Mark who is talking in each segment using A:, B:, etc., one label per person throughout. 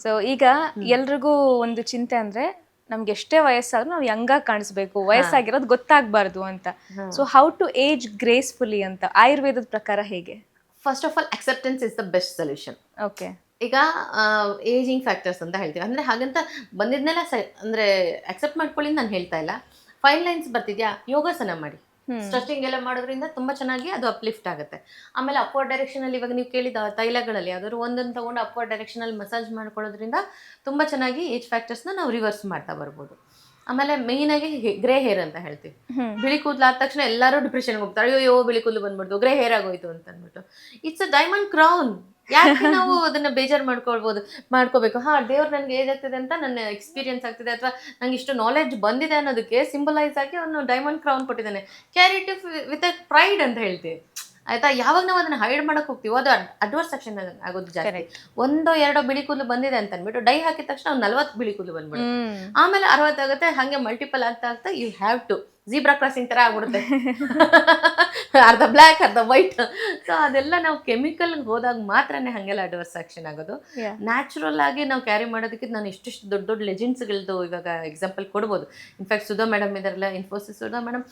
A: So ಈಗ ಎಲ್ರಿಗೂ ಒಂದು ಚಿಂತೆ ಅಂದ್ರೆ ನಮ್ಗೆ ಎಷ್ಟೇ ವಯಸ್ಸಾದ್ರೂ ನಾವು ಯಂಗಾಗಿ ಕಾಣಿಸ್ಬೇಕು, ವಯಸ್ಸಾಗಿರೋದು ಗೊತ್ತಾಗಬಾರ್ದು ಅಂತ. So how to age gracefully ಅಂತ ಆಯುರ್ವೇದದ ಪ್ರಕಾರ ಹೇಗೆ?
B: First of all acceptance is the best solution.
A: Okay.
B: ಈಗ ಏಜಿಂಗ್ ಫ್ಯಾಕ್ಟರ್ಸ್ ಅಂತ ಹೇಳ್ತೀವಿ, ಅಂದರೆ ಹಾಗಂತ ಬಂದಿದ್ನೆಲ್ಲ ಅಂದರೆ ಅಕ್ಸೆಪ್ಟ್ ಮಾಡ್ಕೊಳ್ಳಿ ನಾನು ಹೇಳ್ತಾ ಇಲ್ಲ. ಫೈನ್ ಲೈನ್ಸ್ ಬರ್ತಿದ್ಯಾ, ಯೋಗಾಸನ ಮಾಡಿ, ಸ್ಟ್ರೆಚಿಂಗ್ ಎಲ್ಲ ಮಾಡೋದ್ರಿಂದ ತುಂಬ ಚೆನ್ನಾಗಿ ಅದು ಅಪ್ಲಿಫ್ಟ್ ಆಗುತ್ತೆ. ಆಮೇಲೆ ಅಪ್ವರ್ಡ್ ಡೈರೆಕ್ಷನಲ್ಲಿ ಇವಾಗ ನೀವು ಕೇಳಿದ ತೈಲಗಳಲ್ಲಿ ಯಾವ್ದಾದ್ರು ಒಂದನ್ನು ತೊಗೊಂಡು ಅಪ್ವರ್ಡ್ ಡೈರೆಕ್ಷನಲ್ಲಿ ಮಸಾಜ್ ಮಾಡ್ಕೊಳ್ಳೋದ್ರಿಂದ ತುಂಬ ಚೆನ್ನಾಗಿ ಏಜ್ ಫ್ಯಾಕ್ಟರ್ಸ್ನ ನಾವು ರಿವರ್ಸ್ ಮಾಡ್ತಾ ಬರ್ಬೋದು. ಆಮೇಲೆ ಮೇಯ್ನಾಗಿ ಗ್ರೇ ಹೇರ್ ಅಂತ ಹೇಳ್ತೀವಿ. ಬಿಳಿ ಕೂದಲು ಆದ ತಕ್ಷಣ ಎಲ್ಲರೂ ಡಿಪ್ರೆಷನ್ಗೆ ಹೋಗ್ತಾರೆ, ಅಯ್ಯೋ ಬಿಳಿ ಕೂದಲು ಬಂದ್ಬಿಡ್ತು, ಗ್ರೇ ಹೇರ್ ಆಗೋಯ್ತು ಅಂತ ಅಂದ್ಬಿಟ್ಟು. It's a diamond crown. ಯಾಕೆ ನಾವು ಅದನ್ನ ಬೇಜಾರು ಮಾಡ್ಕೋಬೇಕು? ದೇವ್ರು ನನಗೆ ಏಜ್ ಆಗ್ತಿದೆ ಅಂತ ನನ್ನ ಎಕ್ಸ್ಪೀರಿಯನ್ಸ್ ಆಗ್ತಿದೆ ಅಥವಾ ನಂಗೆ ಇಷ್ಟು ನಾಲೆಡ್ಜ್ ಬಂದಿದೆ ಅನ್ನೋದಕ್ಕೆ ಸಿಂಬಲೈಸ್ ಆಗಿ ಅವನು ಡೈಮಂಡ್ ಕ್ರೌನ್ ಕೊಟ್ಟಿದ್ದಾನೆ. Carry it with a pride ಅಂತ ಹೇಳ್ತೀವಿ, ಆಯ್ತಾ? ಯಾವಾಗ ನಾವು ಅದನ್ನ ಹೈಡ್ ಮಾಡಕ್ ಹೋಗ್ತೀವೋ ಅದು ಅಡ್ವರ್ಸ್ ಆಕ್ಷನ್ ಆಗೋದು ಜಾಸ್ತಿ. ಒಂದೋ ಎರಡೋ ಬಿಳಿ ಕೂದಲು ಬಂದಿದೆ ಅಂತ ಅಂದ್ಬಿಟ್ಟು ಡೈ ಹಾಕಿದ ತಕ್ಷಣ 40 ಬಿಳಿ ಕೂದಲು ಬಂದ್ಬಿಡುತ್ತೆ, ಆಮೇಲೆ 60 ಆಗುತ್ತೆ, ಹಾಗೆ ಮಲ್ಟಿಪಲ್ ಆಗ್ತಾ you have to zebra crossing ತರ ಆಗ್ಬಿಡುತ್ತೆ. ಅರ್ಧ ಬ್ಲ್ಯಾಕ್ ಅರ್ಧ ವೈಟ್. ಸೊ ಅದೆಲ್ಲ ನಾವು ಕೆಮಿಕಲ್ ಹೋದಾಗ ಮಾತ್ರನೇ ಹಾಗೆಲ್ಲ ಅಡ್ವರ್ಸ್ ಆಕ್ಷನ್ ಆಗೋದು. ನ್ಯಾಚುರಲ್ ಆಗಿ ನಾವು ಕ್ಯಾರಿ ಮಾಡೋದಕ್ಕೆ ನಾನು ಎಷ್ಟೆಷ್ಟು ದೊಡ್ಡ ದೊಡ್ಡ ಲೆಜೆಂಡ್ಸ್ಗಳದ್ದು ಇವಾಗ ಎಕ್ಸಾಂಪಲ್ ಕೊಡ್ಬೋದು. ಇನ್ಫ್ಯಾಕ್ಟ್ ಸುಧಾ ಮೇಡಮ್ ಇದಾರಲ್ಲ, ಇನ್ಫೋಸಿಸ್ ಸುಧಾ ಮೇಡಮ್.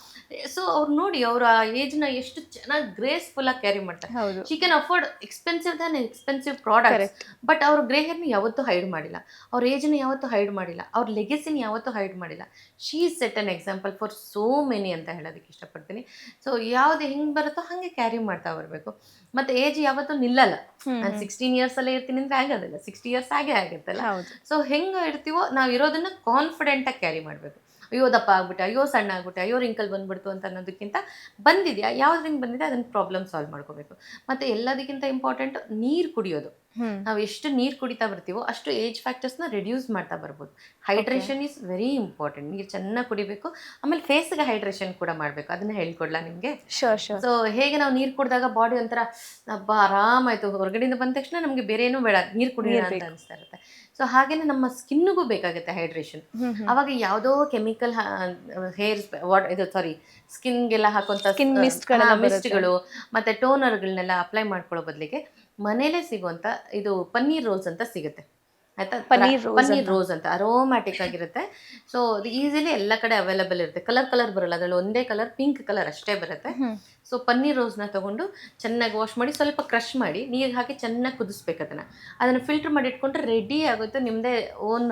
B: ಸೊ ಅವ್ರು ನೋಡಿ ಅವ್ರ ಏಜ್ನ ಎಷ್ಟು ಚೆನ್ನಾಗಿ ಗ್ರೇಸ್ಫುಲ್ ಆಗಿ ಕ್ಯಾರಿ ಮಾಡ್ತಾರೆ. She can afford expensive product, but ಅವ್ರ ಗ್ರೇ ಹೇರ್ನ ಯಾವತ್ತೂ ಹೈಡ್ ಮಾಡಿಲ್ಲ, ಅವ್ರ ಏಜ್ನ ಯಾವತ್ತೂ ಹೈಡ್ ಮಾಡಿಲ್ಲ, ಅವ್ರ ಲೆಗೆಸಿನ ಯಾವತ್ತೂ ಹೈಡ್ ಮಾಡಿಲ್ಲ. She is set an example for so many ಅಂತ ಹೇಳೋದಕ್ಕೆ ಇಷ್ಟಪಡ್ತೀನಿ. ಸೊ ಯಾವ್ದು ಹೆಂಗೆ ಬರುತ್ತೋ ಹಾಗೆ ಕ್ಯಾರಿ ಮಾಡ್ತಾ ಬರಬೇಕು. ಮತ್ತೆ ಏಜ್ ಯಾವತ್ತೂ ನಿಲ್ಲಲ್ಲ. ನಾನು 16 ಇಯರ್ಸ್ ಅಲ್ಲೇ ಇರ್ತೀನಿ ಅಂದ್ರೆ ಆಗೋದಿಲ್ಲ, 60 ಇಯರ್ಸ್ ಆಗೇ ಆಗುತ್ತಲ್ಲ. ಸೊ ಹೆಂಗೆ ಇರ್ತೀವೋ ನಾವು ಇರೋದನ್ನ ಕಾನ್ಫಿಡೆಂಟ್ ಆಗಿ ಕ್ಯಾರಿ ಮಾಡಬೇಕು. ಅಯ್ಯೋ ದಪ್ಪ ಆಗ್ಬಿಟ್ಟೆ, ಅಯ್ಯೋ ಸಣ್ಣ ಆಗ್ಬಿಟ್ಟೆ, ಅಯ್ಯೋ ರಿಂಕಲ್ ಬಂದ್ಬಿಡ್ತು ಅಂತ ಅನ್ನೋದಕ್ಕಿಂತ ಬಂದಿದ್ಯಾ, ಯಾವ್ದ್ರಿಂದ ಬಂದಿದೆ ಅದನ್ನ ಪ್ರಾಬ್ಲಮ್ ಸಾಲ್ವ್ ಮಾಡ್ಕೋಬೇಕು. ಮತ್ತೆ ಎಲ್ಲದಕ್ಕಿಂತ ಇಂಪಾರ್ಟೆಂಟ್ ನೀರು ಕುಡಿಯೋದು. ನಾವು ಎಷ್ಟು ನೀರು ಕುಡಿತಾ ಬರ್ತೀವೋ ಅಷ್ಟು ಏಜ್ ಫ್ಯಾಕ್ಟರ್ಸ್ನ ರಿಡ್ಯೂಸ್ ಮಾಡ್ತಾ ಬರ್ಬೋದು. Hydration is very important. ನೀರು ಚೆನ್ನಾಗಿ ಕುಡಿಬೇಕು. ಆಮೇಲೆ ಫೇಸ್ಗೆ ಹೈಡ್ರೇಷನ್ ಕೂಡ ಮಾಡಬೇಕು. ಅದನ್ನ ಹೇಳ್ಕೊಡ್ಲಾ ನಿಮಗೆ? ಸೊ ಹೇಗೆ ನಾವು ನೀರು ಕುಡಿದಾಗ ಬಾಡಿ ಒಂಥರ ಹಬ್ಬ ಆರಾಮಾಯ್ತು, ಹೊರಗಡೆಯಿಂದ ಬಂದ ತಕ್ಷಣ ನಮಗೆ ಬೇರೆ ಏನೂ ಬೇಡ, ನೀರು ಕುಡಿಯೋಣ ಅಂತ ಅನಿಸ್ತಾ ಇರುತ್ತೆ. ಸೊ ಹಾಗೇನೆ ನಮ್ಮ ಸ್ಕಿನ್ನಿಗೂ ಬೇಕಾಗುತ್ತೆ ಹೈಡ್ರೇಷನ್. ಅವಾಗ ಯಾವುದೋ ಕೆಮಿಕಲ್ ಸ್ಕಿನ್ಗೆಲ್ಲ ಹಾಕುವಂಥ ಮಿಸ್ಟ್ಗಳು ಮತ್ತೆ ಟೋನರ್ಗಳನ್ನೆಲ್ಲ ಅಪ್ಲೈ ಮಾಡ್ಕೊಳ್ಳೋ ಬದಲಿಗೆ ಮನೇಲೆ ಸಿಗುವಂತ ಇದು ಪನ್ನೀರ್ ರೋಲ್ಸ್ ಅಂತ ಸಿಗುತ್ತೆ, ಆಯ್ತಾ? ಪನ್ನೀರ್ ರೋಸ್ ಅಂತ ಅರೋಮ್ಯಾಟಿಕ್ ಆಗಿರುತ್ತೆ. ಸೊ ಅದು ಈಸಿಲಿ ಎಲ್ಲ ಕಡೆ ಅವೈಲೇಬಲ್ ಇರುತ್ತೆ. ಕಲರ್ ಬರಲ್ಲ, ಅದರಲ್ಲಿ ಒಂದೇ ಕಲರ್, ಪಿಂಕ್ ಕಲರ್ ಅಷ್ಟೇ ಬರುತ್ತೆ. ಸೊ ಪನ್ನೀರ್ ರೋಸ್ನ ತಗೊಂಡು ಚೆನ್ನಾಗಿ ವಾಶ್ ಮಾಡಿ ಸ್ವಲ್ಪ ಕ್ರಷ್ ಮಾಡಿ ನೀರಿಗೆ ಹಾಕಿ ಚೆನ್ನಾಗಿ ಕುದಿಸ್ಬೇಕು. ಅದನ್ನು ಫಿಲ್ಟರ್ ಮಾಡಿ ಇಟ್ಕೊಂಡ್ರೆ ರೆಡಿ ಆಗುತ್ತೆ ನಿಮ್ಮದೇ ಓನ್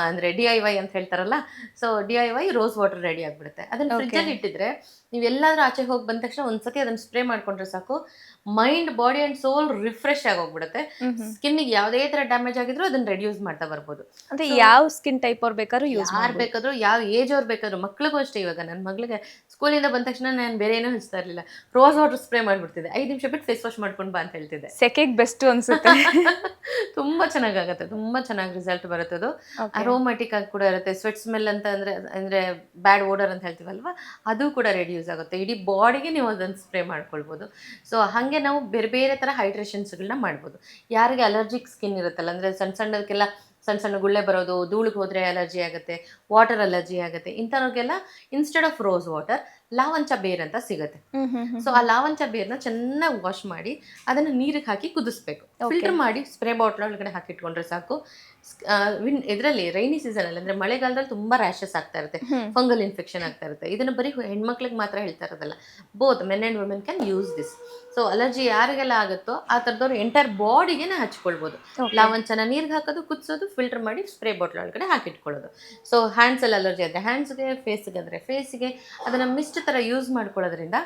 B: ಅಂದರೆ DIY ಅಂತ ಹೇಳ್ತಾರಲ್ಲ. So DIY rose water ready ಆಗಿಬಿಡುತ್ತೆ. ಅದನ್ನು ಫ್ರಿಜ್ಜಲ್ಲಿ ಇಟ್ಟಿದ್ರೆ ನೀವು ಎಲ್ಲಾದ್ರೂ ಆಚೆ ಹೋಗಿ ಬಂದ ತಕ್ಷಣ ಒಂದ್ಸತಿ ಅದನ್ನು ಸ್ಪ್ರೇ ಮಾಡ್ಕೊಂಡ್ರೆ ಸಾಕು, mind body and soul refresh ಆಗೋಗ್ಬಿಡುತ್ತೆ. ಸ್ಕಿನ್ನಿಗೆ ಯಾವುದೇ ಥರ ಡ್ಯಾಮೇಜ್ ಆಗಿದ್ರು ಅದನ್ನು ರೆಡ್ಯೂಸ್ ಮಾಡ್ತಾ ಬರ್ಬೋದು.
A: ಅಂದರೆ ಯಾವ ಸ್ಕಿನ್ ಟೈಪ್ ಅವ್ರು ಬೇಕಾದ್ರೂ
B: ಯಾರು ಬೇಕಾದರೂ, ಯಾವ ಏಜ್ ಅವ್ರು ಬೇಕಾದ್ರು, ಮಕ್ಳಿಗೂ ಅಷ್ಟೇ. ಇವಾಗ ನನ್ನ ಮಗಳಿಗೆ ಸ್ಕೂಲಿಂದ ಬಂದ ತಕ್ಷಣ ನಾನು ಬೇರೆ ಏನೂ ಹಚ್ತಾ ಇರಲಿಲ್ಲ, ರೋಸ್ ವಾಟರ್ ಸ್ಪ್ರೇ ಮಾಡಿಬಿಡ್ತಿದ್ದೆ. 5 ನಿಮಿಷ ಬಿಟ್ಟು ಫೇಸ್ ವಾಶ್ ಮಾಡ್ಕೊಂಡು ಬಾ ಅಂತ ಹೇಳ್ತಿದ್ದೆ.
A: ಸೆಕೆಗೆ ಬೆಸ್ಟ್ ಅನ್ಸುತ್ತೆ.
B: ತುಂಬ ಚೆನ್ನಾಗಾಗುತ್ತೆ, ತುಂಬ ಚೆನ್ನಾಗಿ ರಿಸಲ್ಟ್ ಬರುತ್ತೆ. ಅದು ಅರೋಮ್ಯಾಟಿಕ್ ಆಗಿ ಕೂಡ ಇರುತ್ತೆ. ಸ್ವೆಟ್ ಸ್ಮೆಲ್ ಅಂತ ಅಂದರೆ ಬ್ಯಾಡ್ ಓಡರ್ ಅಂತ ಹೇಳ್ತೀವಲ್ವ, ಅದು ಕೂಡ ರೆಡ್ಯೂಸ್ ಆಗುತ್ತೆ. ಇಡೀ ಬಾಡಿಗೆ ನೀವು ಅದನ್ನು ಸ್ಪ್ರೇ ಮಾಡ್ಕೊಳ್ಬೋದು. ಸೊ ಹಾಗೆ ನಾವು ಬೇರೆ ಬೇರೆ ಥರ ಹೈಡ್ರೇಷನ್ಸ್ಗಳನ್ನ ಮಾಡ್ಬೋದು. ಯಾರಿಗೆ ಅಲರ್ಜಿಕ್ ಸ್ಕಿನ್ ಇರುತ್ತಲ್ಲ, ಅಂದರೆ ಸಣ್ಣದಕ್ಕೆಲ್ಲ ಸಣ್ಣ ಗುಳ್ಳೆ ಬರೋದು, ಧೂಳಿಗೆ ಹೋದರೆ ಅಲರ್ಜಿ ಆಗುತ್ತೆ, ವಾಟರ್ ಅಲರ್ಜಿ ಆಗುತ್ತೆ, ಇಂಥವ್ರಿಗೆಲ್ಲ ಇನ್ಸ್ಟೆಡ್ ಆಫ್ ರೋಸ್ ವಾಟರ್ ಲಾವಂಚ ಬೇರ್ ಅಂತ ಸಿಗುತ್ತೆ. ಸೊ ಆ ಲಾವಂಚ ಬೇರ್ನ ಚೆನ್ನಾಗಿ ವಾಶ್ ಮಾಡಿ ಅದನ್ನು ನೀರಿಗೆ ಹಾಕಿ ಕುದಿಸ್ಬೇಕು. ಫಿಲ್ಟರ್ ಮಾಡಿ ಸ್ಪ್ರೇ ಬಾಟ್ಲ್ ಒಳಗಡೆ ಹಾಕಿಟ್ಕೊಂಡ್ರೆ ಸಾಕು. ಇದರಲ್ಲಿ ರೈನಿ ಸೀಸನಲ್ಲಿ ಅಂದರೆ ಮಳೆಗಾಲದಲ್ಲಿ ತುಂಬ ರ್ಯಾಷಸ್ ಆಗ್ತಾ ಇರುತ್ತೆ, ಫಂಗಲ್ ಇನ್ಫೆಕ್ಷನ್ ಆಗ್ತಾ ಇರುತ್ತೆ. ಇದನ್ನು ಬರೀ ಹೆಣ್ಮಕ್ಳಿಗೆ ಮಾತ್ರ ಹೇಳ್ತಾ ಇರೋದಲ್ಲ, both men and women can use this. So allergy ಯಾರಿಗೆಲ್ಲ ಆಗುತ್ತೋ ಆ ಥರದವ್ರು ಎಂಟೈರ್ ಬಾಡಿಗೆ ಹಚ್ಕೊಳ್ಬೋದು. ಲಾವಂಚನ ನೀರಿಗೆ ಹಾಕೋದು, ಕುದಿಸೋದು, ಫಿಲ್ಟರ್ ಮಾಡಿ ಸ್ಪ್ರೇ ಬಾಟ್ಲ್ ಒಳಗಡೆ ಹಾಕಿಟ್ಕೊಳ್ಳೋದು. ಸೊ ಹ್ಯಾಂಡ್ಸಲ್ಲಿ ಅಲರ್ಜಿ ಆದರೆ ಹ್ಯಾಂಡ್ಸ್ಗೆ, ಫೇಸ್ಗೆ ಅಂದರೆ ಫೇಸ್ಗೆ ಅದನ್ನು ಮಿಸ್ಟ್ ಥರ ಯೂಸ್ ಮಾಡ್ಕೊಳ್ಳೋದ್ರಿಂದ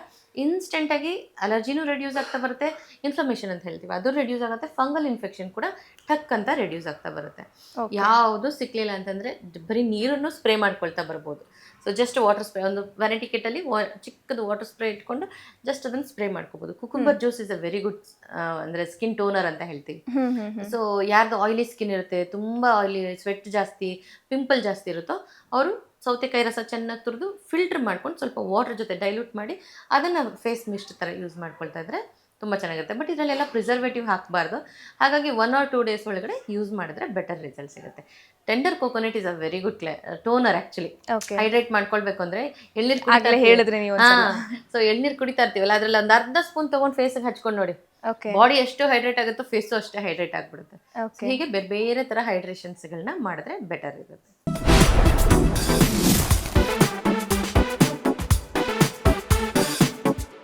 B: ಇನ್ಸ್ಟೆಂಟಾಗಿ ಅಲರ್ಜಿನೂ ರೆಡ್ಯೂಸ್ ಆಗ್ತಾ ಬರುತ್ತೆ, ಇನ್ಫ್ಲಮೇಷನ್ ಅಂತ ಹೇಳ್ತೀವಿ ಅದು ರೆಡ್ಯೂಸ್ ಆಗುತ್ತೆ, ಫಂಗಲ್ ಇನ್ಫೆಕ್ಷನ್ ಕೂಡ ಟಕ್ ಅಂತ ರೆಡ್ಯೂಸ್ ಆಗ್ತಾ ಬರುತ್ತೆ. ಯಾವುದು ಸಿಕ್ಕಲಿಲ್ಲ ಅಂತಂದರೆ ಬರೀ ನೀರನ್ನು ಸ್ಪ್ರೇ ಮಾಡ್ಕೊಳ್ತಾ ಬರ್ಬೋದು. ಸೊ ಜಸ್ಟ್ ವಾಟರ್ ಸ್ಪ್ರೇ, ಒಂದು ವ್ಯಾನಿಟಿ ಕಿಟ್ಟಲ್ಲಿ ಚಿಕ್ಕದು ವಾಟರ್ ಸ್ಪ್ರೇ ಇಟ್ಕೊಂಡು ಜಸ್ಟ್ ಅದನ್ನು ಸ್ಪ್ರೇ ಮಾಡ್ಕೋಬೋದು. Cucumber juice is a very good ಅಂದರೆ ಸ್ಕಿನ್ ಟೋನರ್ ಅಂತ ಹೇಳ್ತೀವಿ. ಸೊ ಯಾರ್ದು ಆಯಿಲಿ ಸ್ಕಿನ್ ಇರುತ್ತೆ, ತುಂಬ ಆಯಿಲಿ, ಸ್ವೆಟ್ ಜಾಸ್ತಿ, ಪಿಂಪಲ್ ಜಾಸ್ತಿ ಇರುತ್ತೋ ಅವರು ಸೌತೆಕಾಯಿ ರಸ ಚೆನ್ನಾಗಿ ತುರಿದು ಫಿಲ್ಟರ್ ಮಾಡ್ಕೊಂಡು ಸ್ವಲ್ಪ ವಾಟರ್ ಜೊತೆ ಡೈಲ್ಯೂಟ್ ಮಾಡಿ ಅದನ್ನು ಫೇಸ್ ಮಿಸ್ಟ್ ಥರ ಯೂಸ್ ಮಾಡ್ಕೊಳ್ತಾ ಇದ್ರೆ ತುಂಬ ಚೆನ್ನಾಗಿರುತ್ತೆ. ಬಟ್ ಇದರಲ್ಲೆಲ್ಲ ಪ್ರಿಸರ್ವೇಟಿವ್ ಹಾಕಬಾರ್ದು. ಹಾಗಾಗಿ 1 or 2 days ಒಳಗಡೆ ಯೂಸ್ ಮಾಡಿದ್ರೆ ಬೆಟರ್ ರಿಸಲ್ಟ್ ಸಿಗುತ್ತೆ. Tender coconut is a very good toner actually. Hydrate ಮಾಡ್ಕೊಳ್ಬೇಕು ಅಂದರೆ ಎಳ್ನೀರು ಕುಡಿತಾ ಹೇಳಿದ್ರೆ ನೀವು. ಸೊ ಎಳ್ನೀರು ಕುಡಿತಾ ಇರ್ತೀವಲ್ಲ, ಅದರಲ್ಲಿ ಒಂದು ಅರ್ಧ ಸ್ಪೂನ್ ತೊಗೊಂಡು ಫೇಸಿಗೆ ಹಚ್ಕೊಂಡು ನೋಡಿ,
A: ಓಕೆ
B: ಬಾಡಿ ಎಷ್ಟು ಹೈಡ್ರೇಟ್ ಆಗುತ್ತೋ ಫೇಸು ಅಷ್ಟೇ ಹೈಡ್ರೇಟ್ ಆಗ್ಬಿಡುತ್ತೆ. So
A: ಓಕೆ
B: ಹೀಗೆ ಬೇರೆ ಬೇರೆ ಥರ ಹೈಡ್ರೇಷನ್ಸ್ಗಳನ್ನ ಮಾಡಿದ್ರೆ ಬೆಟರ್ ಇರುತ್ತೆ.